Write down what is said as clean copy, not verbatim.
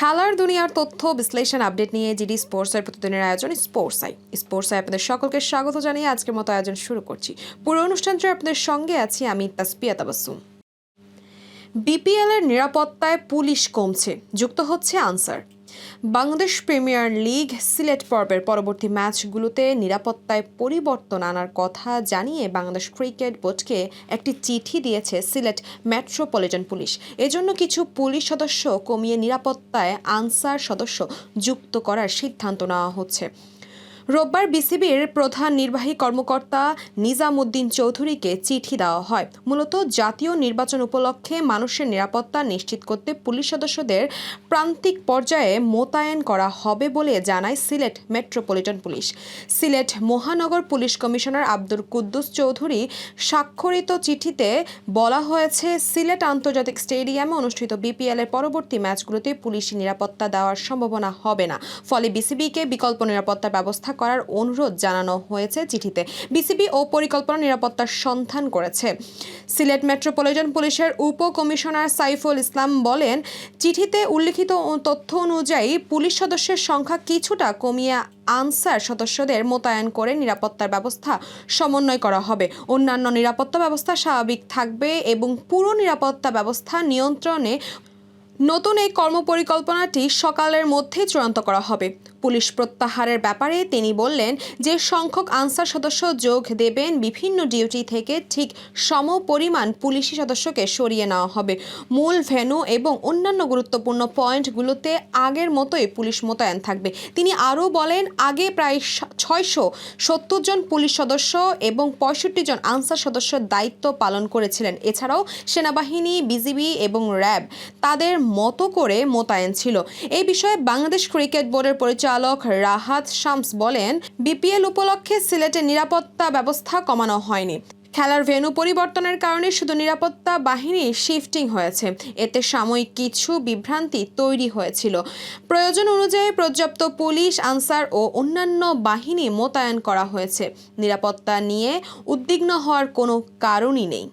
খেলার দুনিয়ার তথ্য বিশ্লেষণ আপডেট নিয়ে জিডি স্পোর্টসের প্রতিদিনের আয়োজন স্পোর্টস আই আপনাদের সকলকে স্বাগত জানিয়ে আজকের মতো আয়োজন শুরু করছি। পুরো অনুষ্ঠানটি আপনাদের সঙ্গে আছি আমি তাসপিয়া তাবাসসুম। বিপিএল এর নিরাপত্তায় পুলিশ কমছে, যুক্ত হচ্ছে answer. Bangladesh premier league Sylhet পর্বের পরবর্তী ম্যাচগুলোতে নিরাপত্তায় পরিবর্তন আনার কথা জানিয়ে বাংলাদেশ ক্রিকেট বোর্ডকে একটি চিঠি দিয়েছে সিলেট মেট্রোপলিটন পুলিশ। এজন্য কিছু পুলিশ সদস্য কমিয়ে নিরাপত্তায় আনসার সদস্য যুক্ত করার সিদ্ধান্ত নেওয়া হচ্ছে। রোববার বিসিবির প্রধান নির্বাহী কর্মকর্তা নিজামুদ্দিন চৌধুরীকে চিঠি দেওয়া হয়। মূলত জাতীয় নির্বাচন উপলক্ষে মানুষের নিরাপত্তা নিশ্চিত করতে পুলিশ সদস্যদের প্রান্তিক পর্যায়ে মোতায়েন করা হবে বলে জানায় সিলেট মেট্রোপলিটন পুলিশ। সিলেট মহানগর পুলিশ কমিশনার আব্দুল কুদ্দুস চৌধুরী স্বাক্ষরিত চিঠিতে বলা হয়েছে, সিলেট আন্তর্জাতিক স্টেডিয়ামে অনুষ্ঠিত বিপিএল এর পরবর্তী ম্যাচগুলোতে পুলিশি নিরাপত্তা দেওয়ার সম্ভাবনা হবে না। ফলে বিসিবিকে বিকল্প নিরাপত্তা ব্যবস্থা করার অনুরোধ জানানো হয়েছে চিঠিতে। বিসিবি ও পরিকল্পনা নিরাপত্তার সন্ধান করেছে। সিলেট মেট্রোপলিটন পুলিশের উপকমিশনার সাইফুল ইসলাম বলেন, চিঠিতে উল্লিখিত তথ্য অনুযায়ী পুলিশ সদস্যের সংখ্যা কিছুটা কমিয়ে আনসার সদস্যদের মোতায়েন করে নিরাপত্তার ব্যবস্থা সমন্বয় করা হবে। অন্যান্য নিরাপত্তা ব্যবস্থা স্বাভাবিক থাকবে এবং পুরো নিরাপত্তা ব্যবস্থা নিয়ন্ত্রণে নতুন এই কর্মপরিকল্পনাটি সকালের মধ্যে চূড়ান্ত করা হবে। পুলিশ প্রত্যাহারের ব্যাপারে তিনি বললেন, যে সংখ্যক আনসার সদস্য যোগ দেবেন বিভিন্ন ডিউটি থেকে ঠিক সমপরিমাণ পুলিশি সদস্যকে সরিয়ে নেওয়া হবে। মূল ভেন্যু এবং অন্যান্য গুরুত্বপূর্ণ পয়েন্টগুলোতে আগের মতোই পুলিশ মোতায়েন থাকবে। তিনি আরও বলেন, আগে প্রায় 670 জন পুলিশ সদস্য এবং 65 জন আনসার সদস্য দায়িত্ব পালন করেছিলেন। এছাড়াও সেনাবাহিনী, বিজিবি এবং র্যাব তাদের মতো করে মোতায়েন ছিল। এই বিষয়ে বাংলাদেশ ক্রিকেট বোর্ডের পরিচালক রাহাত শামস বলেন, বিপিএল উপলক্ষে সিলেটের নিরাপত্তা ব্যবস্থা কমানো হয়নি। খেলার ভেন্যু পরিবর্তনের কারণে শুধু নিরাপত্তা বাহিনীর শিফটিং হয়েছে। এতে সাময়িক কিছু বিভ্রান্তি তৈরি হয়েছিল। প্রয়োজন অনুযায়ী পর্যাপ্ত পুলিশ, আনসার ও অন্যান্য বাহিনী মোতায়েন করা হয়েছে। নিরাপত্তা নিয়ে উদ্বিগ্ন হওয়ার কোনো কারণই নেই।